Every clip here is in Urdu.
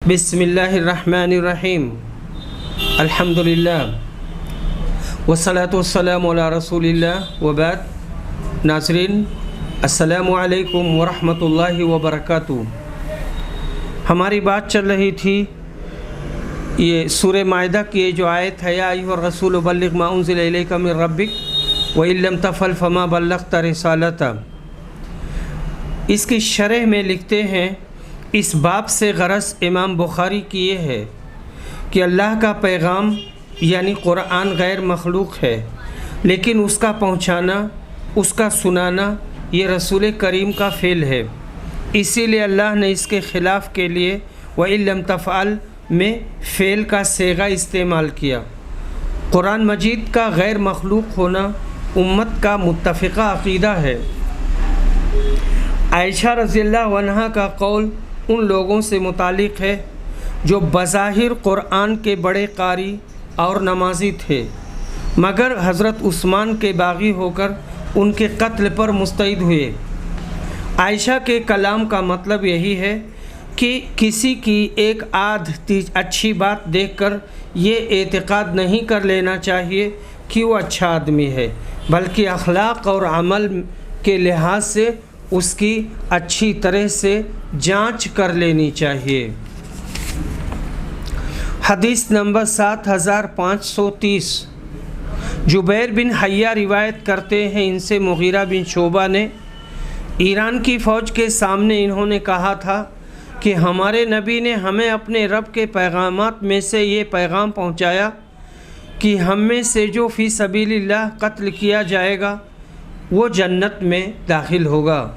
بسم اللہ الرحمن الرحیم الحمدللہ والصلاة والسلام علی رسول اللہ وبعد۔ ناظرین السلام علیکم ورحمۃ اللہ وبرکاتہ۔ ہماری بات چل رہی تھی یہ سورہ مائدہ کی یہ جو آیت ہے، یا ایھا الرسول بلغ ما انزل الیک من ربک وان لم تفعل فما بلغت رسالتہ۔ اس کی شرح میں لکھتے ہیں اس باب سے غرض امام بخاری کی یہ ہے کہ اللہ کا پیغام یعنی قرآن غیر مخلوق ہے، لیکن اس کا پہنچانا، اس کا سنانا یہ رسول کریم کا فعل ہے۔ اسی لیے اللہ نے اس کے خلاف کے لیے وَإِن لَمْ تَفْعَلْ میں فعل کا صیغہ استعمال کیا۔ قرآن مجید کا غیر مخلوق ہونا امت کا متفقہ عقیدہ ہے۔ عائشہ رضی اللہ عنہا کا قول ان لوگوں سے متعلق ہے جو بظاہر قرآن کے بڑے قاری اور نمازی تھے، مگر حضرت عثمان کے باغی ہو کر ان کے قتل پر مستعد ہوئے۔ عائشہ کے کلام کا مطلب یہی ہے کہ کسی کی ایک آدھ اچھی بات دیکھ کر یہ اعتقاد نہیں کر لینا چاہیے کہ وہ اچھا آدمی ہے، بلکہ اخلاق اور عمل کے لحاظ سے اس کی اچھی طرح سے جانچ کر لینی چاہیے۔ حدیث نمبر 7530۔ جبیر بن حیہ روایت کرتے ہیں، ان سے مغیرہ بن شعبہ نے ایران کی فوج کے سامنے انہوں نے کہا تھا کہ ہمارے نبی نے ہمیں اپنے رب کے پیغامات میں سے یہ پیغام پہنچایا کہ ہم میں سے جو فی سبیل اللہ قتل کیا جائے گا وہ جنت میں داخل ہوگا۔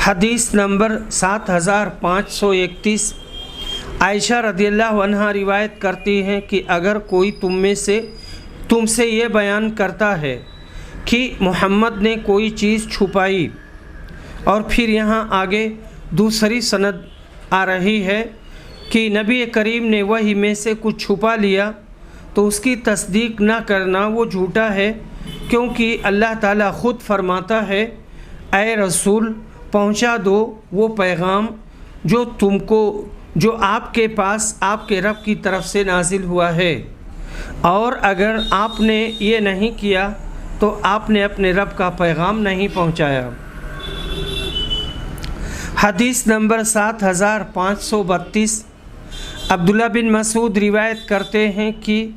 حدیث نمبر 7531۔ عائشہ رضی اللہ عنہا روایت کرتی ہیں کہ اگر کوئی تم سے یہ بیان کرتا ہے کہ محمد نے کوئی چیز چھپائی، اور پھر یہاں آگے دوسری سند آ رہی ہے کہ نبی کریم نے وحی میں سے کچھ چھپا لیا، تو اس کی تصدیق نہ کرنا وہ جھوٹا ہے، کیونکہ اللہ تعالیٰ خود فرماتا ہے اے رسول پہنچا دو وہ پیغام جو آپ کے پاس آپ کے رب کی طرف سے نازل ہوا ہے، اور اگر آپ نے یہ نہیں کیا تو آپ نے اپنے رب کا پیغام نہیں پہنچایا۔ حدیث نمبر 7532۔ عبداللہ بن مسعود روایت کرتے ہیں کہ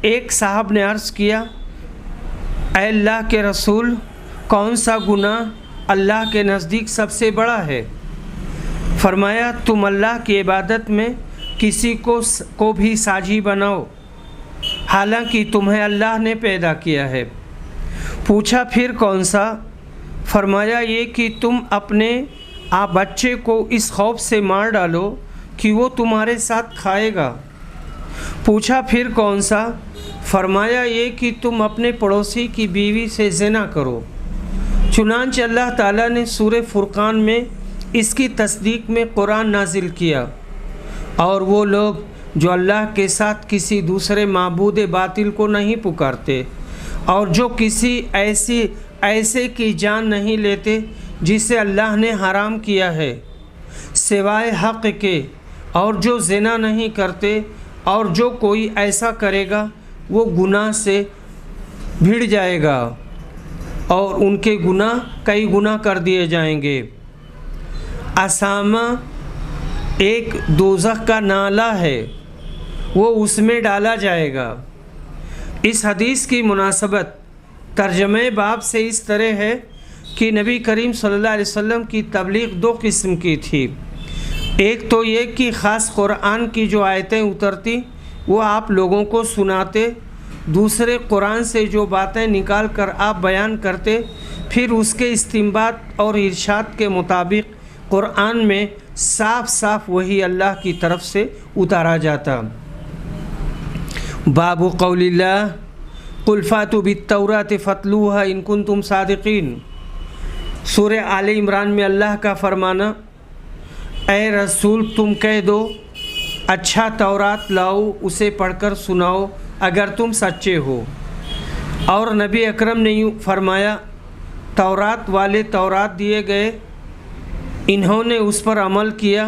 ایک صاحب نے عرض کیا اے اللہ کے رسول، کون سا گناہ اللہ کے نزدیک سب سے بڑا ہے؟ فرمایا تم اللہ کی عبادت میں کسی کو بھی ساجی بناؤ حالانکہ تمہیں اللہ نے پیدا کیا ہے۔ پوچھا پھر کون سا؟ فرمایا یہ کہ تم اپنے آپ بچے کو اس خوف سے مار ڈالو کہ وہ تمہارے ساتھ کھائے گا۔ پوچھا پھر کون سا؟ فرمایا یہ کہ تم اپنے پڑوسی کی بیوی سے زنا کرو۔ چنانچہ اللہ تعالیٰ نے سورہ فرقان میں اس کی تصدیق میں قرآن نازل کیا، اور وہ لوگ جو اللہ کے ساتھ کسی دوسرے معبود باطل کو نہیں پکارتے، اور جو کسی ایسے کی جان نہیں لیتے جسے اللہ نے حرام کیا ہے سوائے حق کے، اور جو زنا نہیں کرتے، اور جو کوئی ایسا کرے گا وہ گناہ سے بھڑ جائے گا اور ان کے گناہ کئی گنا کر دیے جائیں گے۔ اسامہ ایک دوزخ کا نالہ ہے، وہ اس میں ڈالا جائے گا۔ اس حدیث کی مناسبت ترجمہ باب سے اس طرح ہے کہ نبی کریم صلی اللہ علیہ وسلم کی تبلیغ دو قسم کی تھی۔ ایک تو یہ کہ خاص قرآن کی جو آیتیں اترتی وہ آپ لوگوں کو سناتے، دوسرے قرآن سے جو باتیں نکال کر آپ بیان کرتے، پھر اس کے استنباط اور ارشاد کے مطابق قرآن میں صاف صاف وہی اللہ کی طرف سے اتارا جاتا۔ باب قول اللہ قل فاتوا بالتوراۃ فاتلوها ان کنتم صادقین۔ سورہ آل عمران میں اللہ کا فرمانا اے رسول تم کہہ دو اچھا تورات لاؤ، اسے پڑھ کر سناؤ اگر تم سچے ہو۔ اور نبی اکرم نے یوں فرمایا تورات والے تورات دیے گئے، انہوں نے اس پر عمل کیا،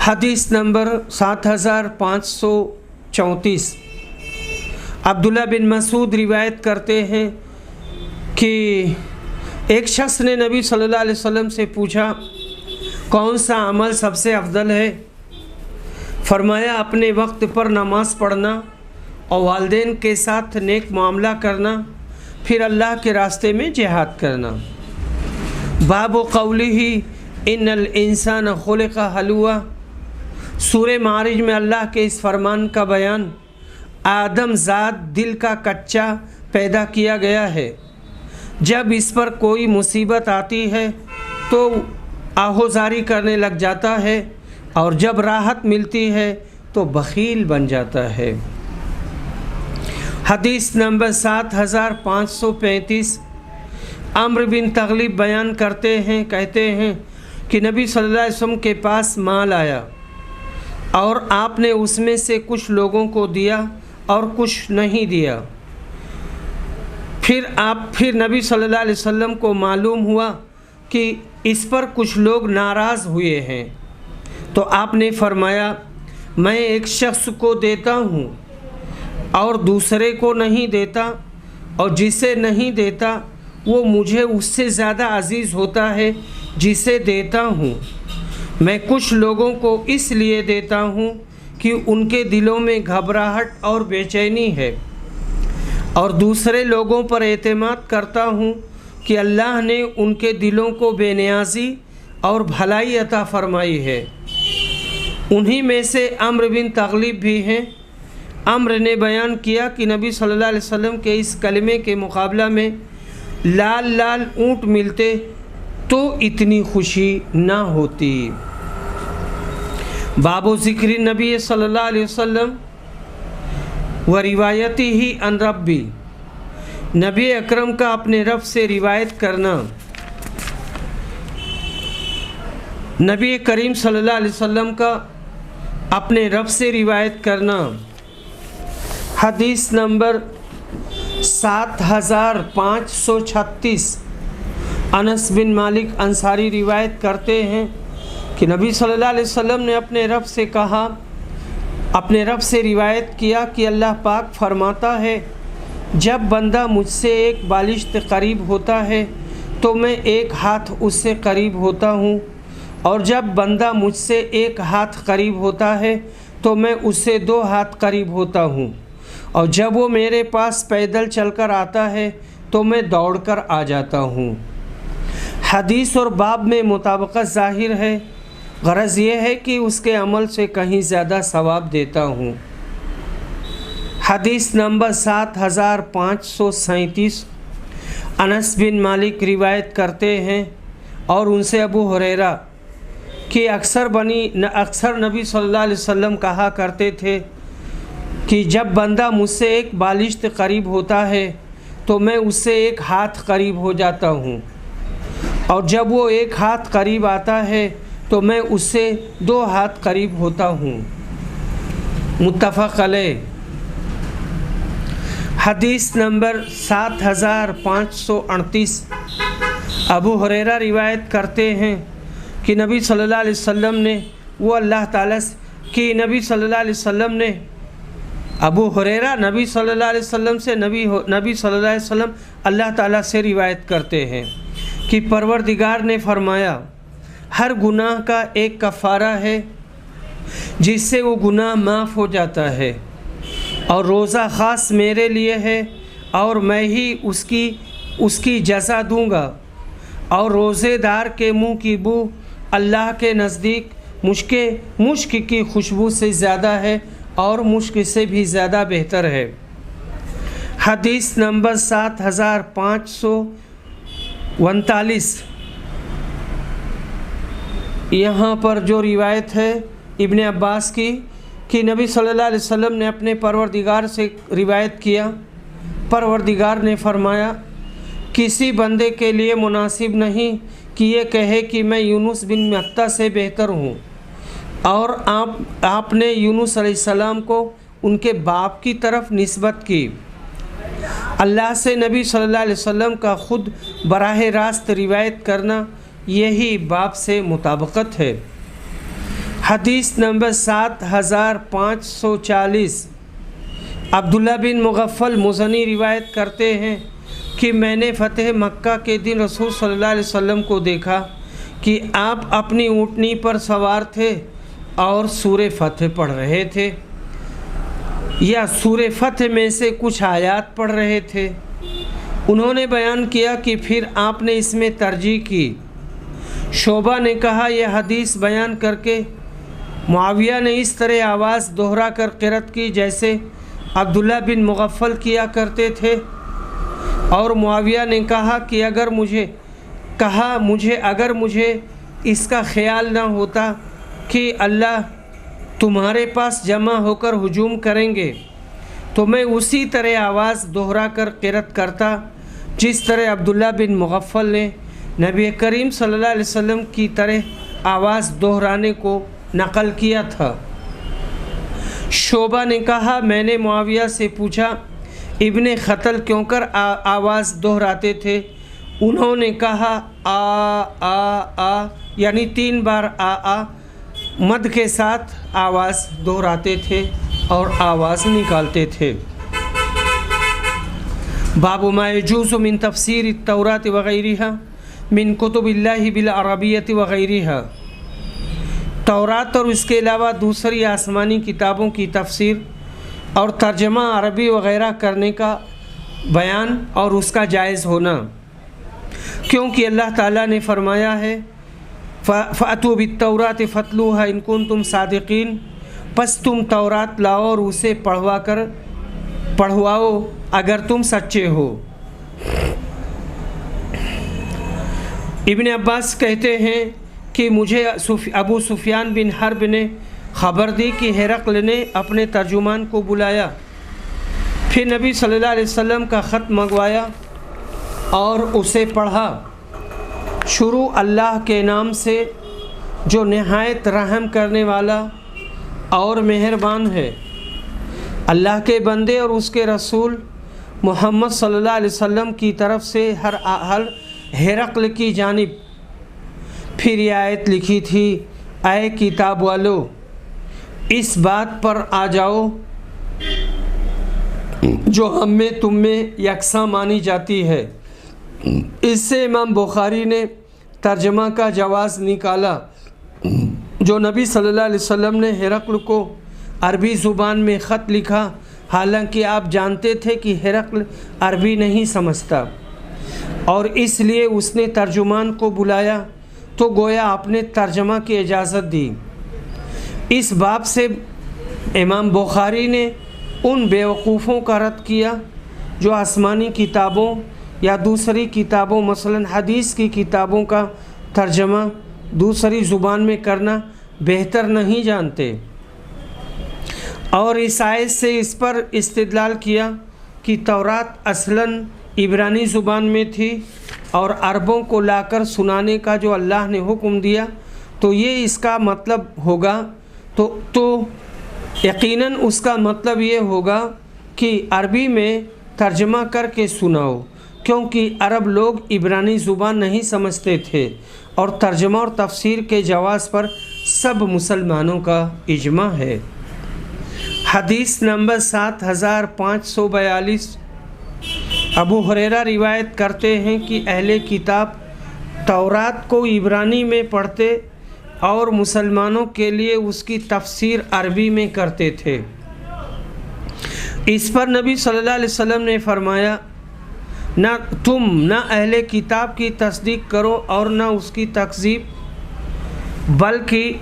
حدیث نمبر 7534 عبداللہ بن مسعود روایت کرتے ہیں کہ ایک شخص نے نبی صلی اللہ علیہ وسلم سے پوچھا کون سا عمل سب سے افضل ہے؟ فرمایا اپنے وقت پر نماز پڑھنا اور والدین کے ساتھ نیک معاملہ کرنا، پھر اللہ کے راستے میں جہاد کرنا۔ باب قولہ ان الانسان خلق ہلوعا، سورہ معارج میں اللہ کے اس فرمان کا بیان، آدم ذات دل کا کچا پیدا کیا گیا ہے، جب اس پر کوئی مصیبت آتی ہے تو آہوزاری کرنے لگ جاتا ہے، اور جب راحت ملتی ہے تو بخیل بن جاتا ہے۔ حدیث نمبر 7535 عمرو بن تغلب بیان کرتے ہیں، کہتے ہیں کہ نبی صلی اللہ علیہ وسلم کے پاس مال آیا اور آپ نے اس میں سے کچھ لوگوں کو دیا اور کچھ نہیں دیا۔ پھر نبی صلی اللہ علیہ وسلم کو معلوم ہوا کہ اس پر کچھ لوگ ناراض ہوئے ہیں، تو آپ نے فرمایا میں ایک شخص کو دیتا ہوں اور دوسرے کو نہیں دیتا، اور جسے نہیں دیتا وہ مجھے اس سے زیادہ عزیز ہوتا ہے جسے دیتا ہوں۔ میں کچھ لوگوں کو اس لیے دیتا ہوں کہ ان کے دلوں میں گھبراہٹ اور بے چینی ہے، اور دوسرے لوگوں پر اعتماد کرتا ہوں کہ اللہ نے ان کے دلوں کو بے نیازی اور بھلائی عطا فرمائی ہے۔ انہی میں سے عمرو بن تغلب بھی ہیں۔ عمرو نے بیان کیا کہ نبی صلی اللہ علیہ وسلم کے اس کلمے کے مقابلہ میں لال لال اونٹ ملتے تو اتنی خوشی نہ ہوتی۔ باب ذکر نبی صلی اللہ علیہ وسلم و روایتی ہی عن ربی، نبی اکرم کا اپنے رب سے روایت کرنا، نبی کریم صلی اللہ علیہ وسلم کا اپنے رب سے روایت کرنا۔ حدیث نمبر 7536 انس بن مالک انصاری روایت کرتے ہیں کہ نبی صلی اللہ علیہ وسلم نے اپنے رب سے کہا، اپنے رب سے روایت کیا کہ اللہ پاک فرماتا ہے جب بندہ مجھ سے ایک بالشت قریب ہوتا ہے تو میں ایک ہاتھ اس سے قریب ہوتا ہوں، اور جب بندہ مجھ سے ایک ہاتھ قریب ہوتا ہے تو میں اس سے 2 ہاتھ قریب ہوتا ہوں، اور جب وہ میرے پاس پیدل چل کر آتا ہے تو میں دوڑ کر آ جاتا ہوں۔ حدیث اور باب میں مطابقت ظاہر ہے، غرض یہ ہے کہ اس کے عمل سے کہیں زیادہ ثواب دیتا ہوں۔ حدیث نمبر 7537 انس بن مالک روایت کرتے ہیں، اور ان سے ابو ہریرہ کہ اکثر نبی صلی اللہ علیہ وسلم کہا کرتے تھے کہ جب بندہ مجھ سے ایک بالشت قریب ہوتا ہے تو میں اس سے 1 ہاتھ قریب ہو جاتا ہوں، اور جب وہ 1 ہاتھ قریب آتا ہے تو میں اس سے 2 ہاتھ قریب ہوتا ہوں۔ متفق علیہ۔ حدیث نمبر 7538 ابو ہریرہ روایت کرتے ہیں کہ نبی صلی اللہ علیہ وسلم نے ابو ہریرہ نبی صلی اللہ علیہ وسلم سے نبی صلی اللہ علیہ وسلم اللہ تعالیٰ سے روایت کرتے ہیں کہ پروردگار نے فرمایا ہر گناہ کا ایک کفارہ ہے جس سے وہ گناہ معاف ہو جاتا ہے، اور روزہ خاص میرے لیے ہے اور میں ہی اس کی جزا دوں گا، اور روزے دار کے منہ کی بو اللہ کے نزدیک مشک کی خوشبو سے زیادہ ہے اور مشک سے بھی زیادہ بہتر ہے۔ حدیث نمبر 7539 یہاں پر جو روایت ہے ابن عباس کی کہ نبی صلی اللہ علیہ وسلم نے اپنے پروردگار سے روایت کیا، پروردگار نے فرمایا کسی بندے کے لیے مناسب نہیں کہ یہ کہے کہ میں یونس بن متیٰ سے بہتر ہوں، اور آپ نے یونس علیہ السلام کو ان کے باپ کی طرف نسبت کی۔ اللہ سے نبی صلی اللہ علیہ وسلم کا خود براہ راست روایت کرنا یہی باب سے مطابقت ہے۔ حدیث نمبر 7540 عبداللہ بن مغفل مزنی روایت کرتے ہیں کہ میں نے فتح مکہ کے دن رسول صلی اللہ علیہ وسلم کو دیکھا کہ آپ اپنی اونٹنی پر سوار تھے اور سورہ فتح پڑھ رہے تھے یا سورہ فتح میں سے کچھ آیات پڑھ رہے تھے۔ انہوں نے بیان کیا کہ پھر آپ نے اس میں ترجیح کی۔ شعبہ نے کہا یہ حدیث بیان کر کے معاویہ نے اس طرح آواز دہرا کر قرأت کی جیسے عبداللہ بن مغفل کیا کرتے تھے، اور معاویہ نے کہا کہ اگر مجھے اس کا خیال نہ ہوتا کہ اللہ تمہارے پاس جمع ہو کر ہجوم کریں گے تو میں اسی طرح آواز دہرا کر قرأت کرتا جس طرح عبداللہ بن مغفل نے نبی کریم صلی اللہ علیہ وسلم کی طرح آواز دہرانے کو نقل کیا تھا۔ شعبہ نے کہا میں نے معاویہ سے پوچھا ابن خطل کیوں کر آواز دہراتے تھے؟ انہوں نے کہا آ یعنی 3 بار آ مد کے ساتھ آواز دہراتے تھے اور آواز نکالتے تھے۔ باب ما يجوز من تفسیر التوراۃ وغیرها من کتب اللہ بالعربیۃ وغیرها، تورات اور اس کے علاوہ دوسری آسمانی کتابوں کی تفسیر اور ترجمہ عربی وغیرہ کرنے کا بیان اور اس کا جائز ہونا، کیونکہ اللہ تعالیٰ نے فرمایا ہے فَأْتُوا بِالتَّوْرَاةِ فَاتْلُوهَا إِن كُنتُمْ صَادِقِينَ، پس تم تورات لاؤ اور اسے پڑھواؤ اگر تم سچے ہو۔ ابن عباس کہتے ہیں کہ مجھے ابو سفیان بن حرب نے خبر دی کہ ہرقل نے اپنے ترجمان کو بلایا، پھر نبی صلی اللہ علیہ وسلم کا خط منگوایا اور اسے پڑھا۔ شروع اللہ کے نام سے جو نہایت رحم کرنے والا اور مہربان ہے۔ اللہ کے بندے اور اس کے رسول محمد صلی اللہ علیہ وسلم کی طرف سے ہر ہرقل کی جانب۔ پھر یہ آیت لکھی تھی اے کتاب والو اس بات پر آ جاؤ جو ہم میں تم میں یکساں مانی جاتی ہے۔ اس سے امام بخاری نے ترجمہ کا جواز نکالا جو نبی صلی اللہ علیہ وسلم نے ہرقل کو عربی زبان میں خط لکھا، حالانکہ آپ جانتے تھے کہ ہرقل عربی نہیں سمجھتا اور اس لیے اس نے ترجمان کو بلایا تو گویا آپ نے ترجمہ کی اجازت دی۔ اس باب سے امام بخاری نے ان بیوقوفوں کا رد کیا جو آسمانی کتابوں یا دوسری کتابوں مثلا حدیث کی کتابوں کا ترجمہ دوسری زبان میں کرنا بہتر نہیں جانتے، اور اس آیت سے اس پر استدلال کیا کہ تورات اصلاً عبرانی زبان میں تھی اور عربوں کو لا کر سنانے کا جو اللہ نے حکم دیا تو یہ اس کا مطلب ہوگا تو یقیناً اس کا مطلب یہ ہوگا کہ عربی میں ترجمہ کر کے سناؤ، کیونکہ عرب لوگ عبرانی زبان نہیں سمجھتے تھے، اور ترجمہ اور تفسیر کے جواز پر سب مسلمانوں کا اجماع ہے۔ حدیث نمبر 7542 ابو ہریرہ روایت کرتے ہیں کہ اہل کتاب تورات کو عبرانی میں پڑھتے اور مسلمانوں کے لیے اس کی تفسیر عربی میں کرتے تھے۔ اس پر نبی صلی اللہ علیہ وسلم نے فرمایا تم نہ اہل کتاب کی تصدیق کرو اور نہ اس کی تکذیب، بلکہ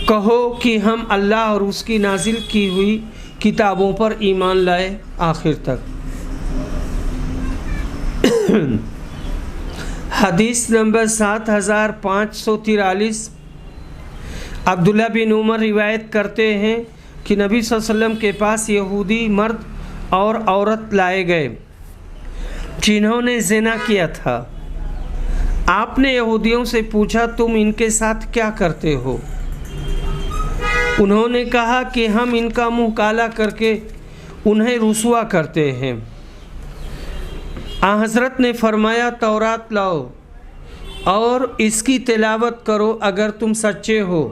کہو کہ ہم اللہ اور اس کی نازل کی ہوئی کتابوں پر ایمان لائے آخر تک۔ حدیث نمبر 7543 عبداللہ بن عمر روایت کرتے ہیں کہ نبی صلی اللہ علیہ وسلم کے پاس یہودی مرد اور عورت لائے گئے جنہوں نے زنا کیا تھا۔ آپ نے یہودیوں سے پوچھا تم ان کے ساتھ کیا کرتے ہو؟ انہوں نے کہا کہ ہم ان کا منہ کالا کر کے انہیں رسوا کرتے ہیں۔ حضرت نے فرمایا تورات لاؤ اور اس کی تلاوت کرو اگر تم سچے ہو۔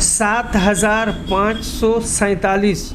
7547।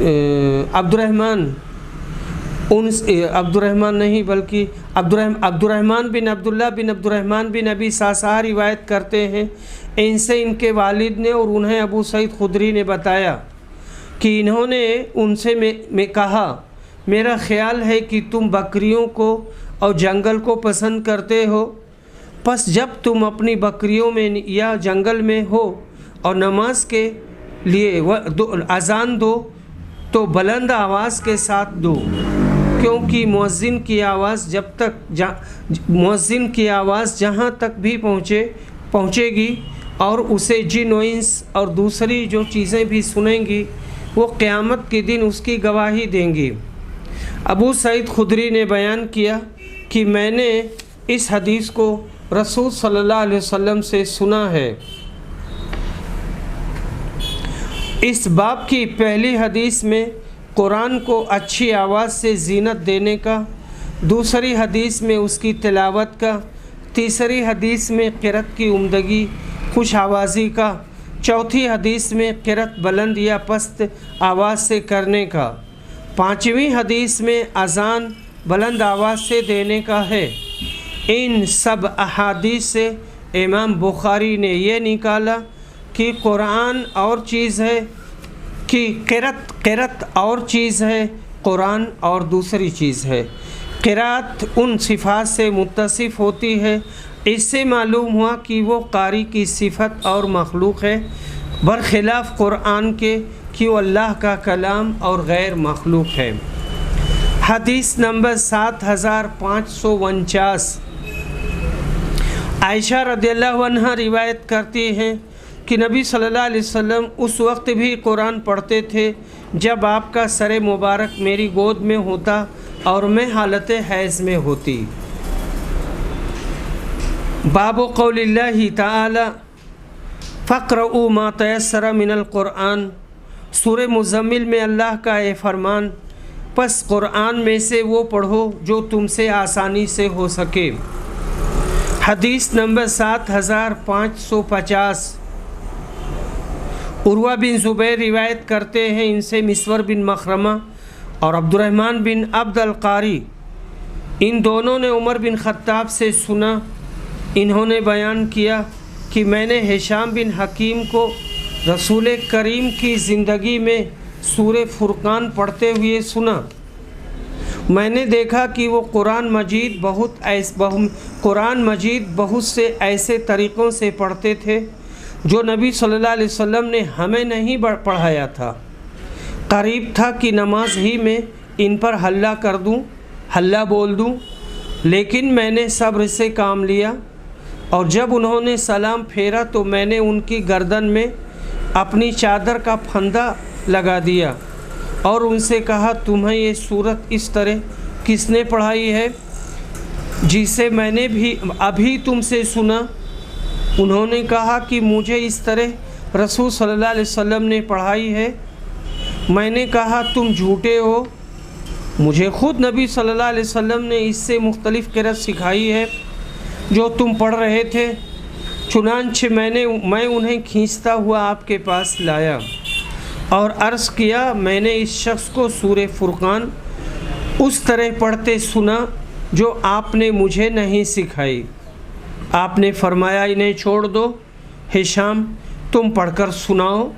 عبد الرحمن بن عبداللہ بن عبد الرحمن بن ابی صعصعہ روایت کرتے ہیں، ان سے ان کے والد نے اور انہیں ابو سعید خدری نے بتایا کہ انہوں نے ان سے میں کہا، میرا خیال ہے کہ تم بکریوں کو اور جنگل کو پسند کرتے ہو، پس جب تم اپنی بکریوں میں یا جنگل میں ہو اور نماز کے لیے اذان دو تو بلند آواز کے ساتھ دو، کیونکہ مؤذن کی آواز جہاں تک بھی پہنچے گی اور اسے جن و انس اور دوسری جو چیزیں بھی سنیں گی وہ قیامت کے دن اس کی گواہی دیں گی۔ ابو سعید خدری نے بیان کیا کہ میں نے اس حدیث کو رسول صلی اللہ علیہ وسلم سے سنا ہے۔ اس باب کی پہلی حدیث میں قرآن کو اچھی آواز سے زینت دینے کا، دوسری حدیث میں اس کی تلاوت کا، تیسری حدیث میں قرأت کی عمدگی خوش آوازی کا، چوتھی حدیث میں قرأت بلند یا پست آواز سے کرنے کا، پانچویں حدیث میں اذان بلند آواز سے دینے کا ہے۔ ان سب احادیث سے امام بخاری نے یہ نکالا کہ قرآن اور چیز ہے، کہ قرأت اور چیز ہے، قرآن اور دوسری چیز ہے۔ قرأت ان صفات سے متصف ہوتی ہے، اس سے معلوم ہوا کہ وہ قاری کی صفت اور مخلوق ہے، برخلاف قرآن کے کہ وہ اللہ کا کلام اور غیر مخلوق ہے۔ حدیث نمبر 7549، عائشہ رضی اللہ عنہ روایت کرتی ہیں کہ نبی صلی اللہ علیہ وسلم اس وقت بھی قرآن پڑھتے تھے جب آپ کا سر مبارک میری گود میں ہوتا اور میں حالت حیض میں ہوتی۔ باب قول اللہ تعالی فاقرؤوا ما تیسر من القرآن، سورہ مزمل میں اللہ کا یہ فرمان، پس قرآن میں سے وہ پڑھو جو تم سے آسانی سے ہو سکے۔ حدیث نمبر 7550، عروہ بن زبیر روایت کرتے ہیں، ان سے مسور بن مخرمہ اور عبد الرحمن بن عبد القاری، ان دونوں نے عمر بن خطاب سے سنا، انہوں نے بیان کیا کہ میں نے ہشام بن حکیم کو رسول کریم کی زندگی میں سورہ فرقان پڑھتے ہوئے سنا۔ میں نے دیکھا کہ وہ قرآن مجید بہت سے ایسے طریقوں سے پڑھتے تھے جو نبی صلی اللہ علیہ وسلم نے ہمیں نہیں پڑھایا تھا۔ قریب تھا کہ نماز ہی میں ان پر حلہ بول دوں، لیکن میں نے صبر سے کام لیا، اور جب انہوں نے سلام پھیرا تو میں نے ان کی گردن میں اپنی چادر کا پھندا لگا دیا اور ان سے کہا، تمہیں یہ صورت اس طرح کس نے پڑھائی ہے جسے میں نے بھی ابھی تم سے سنا؟ انہوں نے کہا کہ مجھے اس طرح رسول صلی اللہ علیہ وسلم نے پڑھائی ہے۔ میں نے کہا، تم جھوٹے ہو، مجھے خود نبی صلی اللہ علیہ وسلم نے اس سے مختلف قرأت سکھائی ہے جو تم پڑھ رہے تھے۔ چنانچہ میں انہیں کھینچتا ہوا آپ کے پاس لایا اور عرض کیا، میں نے اس شخص کو سورہ فرقان اس طرح پڑھتے سنا جو آپ نے مجھے نہیں سکھائی۔ آپ نے فرمایا، انہیں چھوڑ دو، ہشام تم پڑھ کر سناؤ۔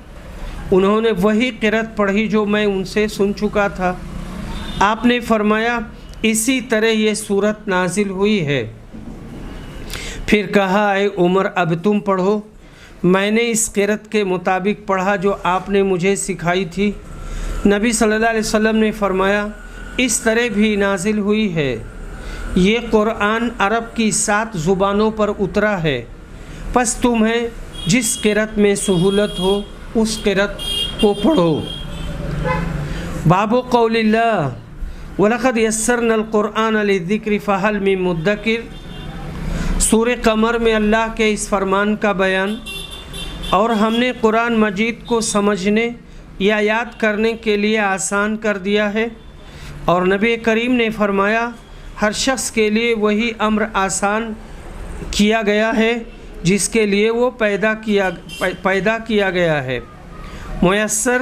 انہوں نے وہی قرأت پڑھی جو میں ان سے سن چکا تھا۔ آپ نے فرمایا، اسی طرح یہ سورت نازل ہوئی ہے۔ پھر کہا، اے عمر اب تم پڑھو۔ میں نے اس قرأت کے مطابق پڑھا جو آپ نے مجھے سکھائی تھی۔ نبی صلی اللہ علیہ وسلم نے فرمایا، اس طرح بھی نازل ہوئی ہے۔ یہ قرآن عرب کی 7 زبانوں پر اترا ہے، پس تمہیں جس قرأت میں سہولت ہو اس قرأت کو پڑھو۔ باب قول اللہ وَلَقَدْ يَسَّرْنَا الْقُرْآنَ لِلذِّكْرِ فَهَلْ مِن مُدَّكِرٍ، سورہ قمر میں اللہ کے اس فرمان کا بیان، اور ہم نے قرآن مجید کو سمجھنے یا یاد کرنے کے لیے آسان کر دیا ہے، اور نبی کریم نے فرمایا، ہر شخص کے لیے وہی امر آسان کیا گیا ہے جس کے لیے وہ پیدا کیا گیا ہے۔ میسر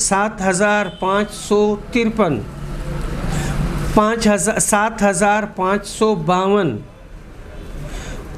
7553 7552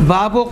باب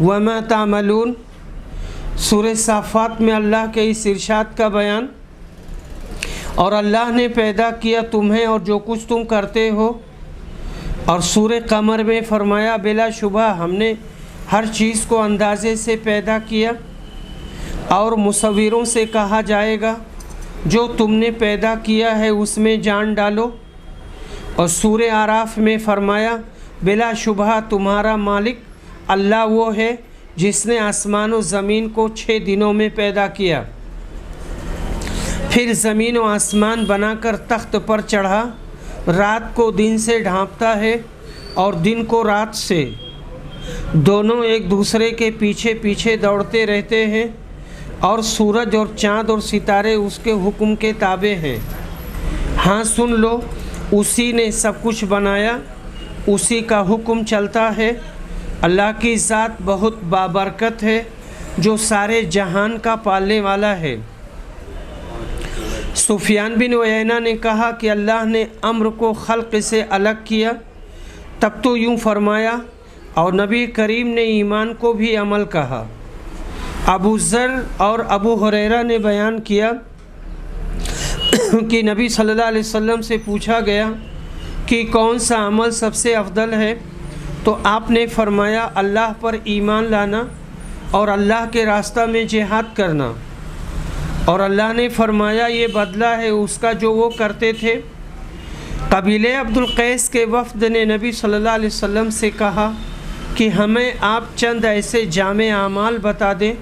وما تعملون، سورہ صافات میں اللہ کے اس ارشاد کا بیان، اور اللہ نے پیدا کیا تمہیں اور جو کچھ تم کرتے ہو۔ اور سورہ قمر میں فرمایا بلا شبہ ہم نے ہر چیز کو اندازے سے پیدا کیا، اور مصوروں سے کہا جائے گا جو تم نے پیدا کیا ہے اس میں جان ڈالو۔ اور سورہ اعراف میں فرمایا بلا شبہ تمہارا مالک اللہ وہ ہے جس نے آسمان و زمین کو 6 دنوں میں پیدا کیا، پھر زمین و آسمان بنا کر تخت پر چڑھا، رات کو دن سے ڈھانپتا ہے اور دن کو رات سے، دونوں ایک دوسرے کے پیچھے پیچھے دوڑتے رہتے ہیں، اور سورج اور چاند اور ستارے اس کے حکم کے تابع ہیں۔ ہاں سن لو، اسی نے سب کچھ بنایا، اسی کا حکم چلتا ہے۔ اللہ کی ذات بہت بابرکت ہے جو سارے جہان کا پالنے والا ہے۔ سفیان بن عیینہ نے کہا کہ اللہ نے امر کو خلق سے الگ کیا، تب تو یوں فرمایا، اور نبی کریم نے ایمان کو بھی عمل کہا۔ ابو ذر اور ابو ہریرہ نے بیان کیا کہ نبی صلی اللہ علیہ وسلم سے پوچھا گیا کہ کون سا عمل سب سے افضل ہے، تو آپ نے فرمایا اللہ پر ایمان لانا اور اللہ کے راستہ میں جہاد کرنا۔ اور اللہ نے فرمایا یہ بدلہ ہے اس کا جو وہ کرتے تھے۔ قبیلہ عبد القیس کے وفد نے نبی صلی اللہ علیہ وسلم سے کہا کہ ہمیں آپ چند ایسے جامع اعمال بتا دیں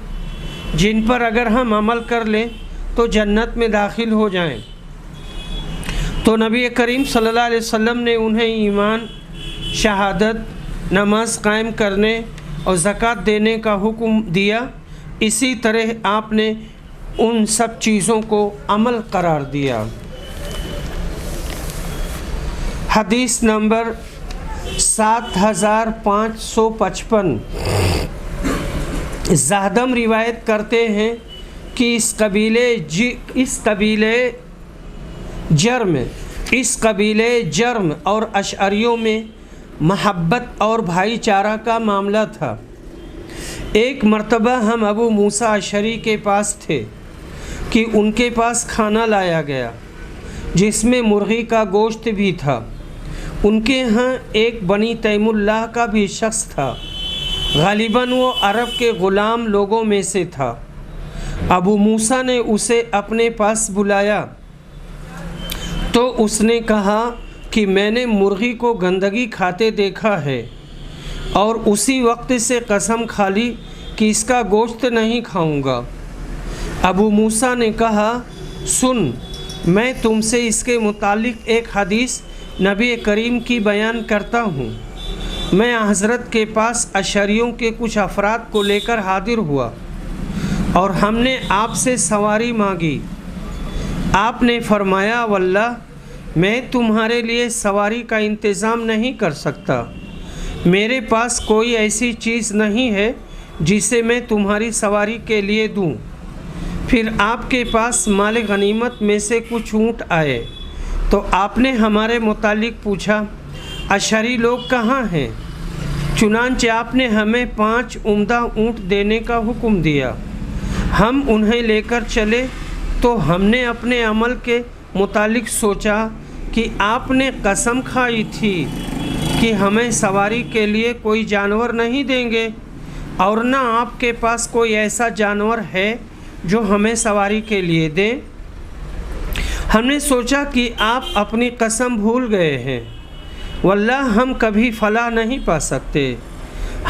جن پر اگر ہم عمل کر لیں تو جنت میں داخل ہو جائیں۔ تو نبی کریم صلی اللہ علیہ وسلم نے انہیں ایمان، شہادت، نماز قائم کرنے اور زکوٰۃ دینے کا حکم دیا۔ اسی طرح آپ نے ان سب چیزوں کو عمل قرار دیا۔ حدیث نمبر 7555، زہدم روایت کرتے ہیں کہ اس قبیلے جرم اور اشعریوں میں محبت اور بھائی چارہ کا معاملہ تھا۔ ایک مرتبہ ہم ابو موسیٰ اشعری کے پاس تھے کہ ان کے پاس کھانا لایا گیا جس میں مرغی کا گوشت بھی تھا۔ ان کے ہاں ایک بنی تیم اللہ کا بھی شخص تھا، غالباً وہ عرب کے غلام لوگوں میں سے تھا۔ ابو موسیٰ نے اسے اپنے پاس بلایا تو اس نے کہا کہ میں نے مرغی کو گندگی کھاتے دیکھا ہے، اور اسی وقت سے قسم کھا لی کہ اس کا گوشت نہیں کھاؤں گا۔ ابو موسیٰ نے کہا سن، میں تم سے اس کے متعلق ایک حدیث نبی کریم کی بیان کرتا ہوں۔ میں حضرت کے پاس اشعریوں کے کچھ افراد کو لے کر حاضر ہوا اور ہم نے آپ سے سواری مانگی۔ آپ نے فرمایا واللہ میں تمہارے لیے سواری کا انتظام نہیں کر سکتا، میرے پاس کوئی ایسی چیز نہیں ہے جسے میں تمہاری سواری کے لیے دوں۔ پھر آپ کے پاس مال غنیمت میں سے کچھ اونٹ آئے تو آپ نے ہمارے متعلق پوچھا اشعری لوگ کہاں ہیں؟ چنانچہ آپ نے ہمیں 5 عمدہ اونٹ دینے کا حکم دیا۔ ہم انہیں لے کر چلے تو ہم نے اپنے عمل کے متعلق سوچا کہ آپ نے قسم کھائی تھی کہ ہمیں سواری کے لیے کوئی جانور نہیں دیں گے، اور نہ آپ کے پاس کوئی ایسا جانور ہے جو ہمیں سواری کے لیے دیں۔ ہم نے سوچا کہ آپ اپنی قسم بھول گئے ہیں، واللہ ہم کبھی فلاح نہیں پا سکتے۔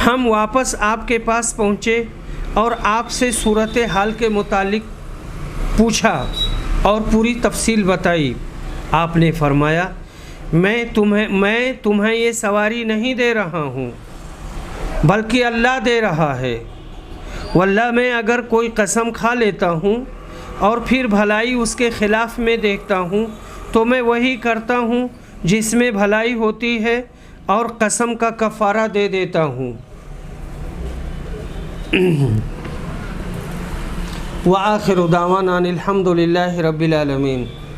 ہم واپس آپ کے پاس پہنچے اور آپ سے صورتحال کے متعلق پوچھا اور پوری تفصیل بتائی۔ آپ نے فرمایا میں تمہیں یہ سواری نہیں دے رہا ہوں بلکہ اللہ دے رہا ہے۔ واللہ میں اگر کوئی قسم کھا لیتا ہوں اور پھر بھلائی اس کے خلاف میں دیکھتا ہوں تو میں وہی کرتا ہوں جس میں بھلائی ہوتی ہے اور قسم کا کفارہ دے دیتا ہوں۔ وآخر دعوانا الحمد للہ رب العالمین۔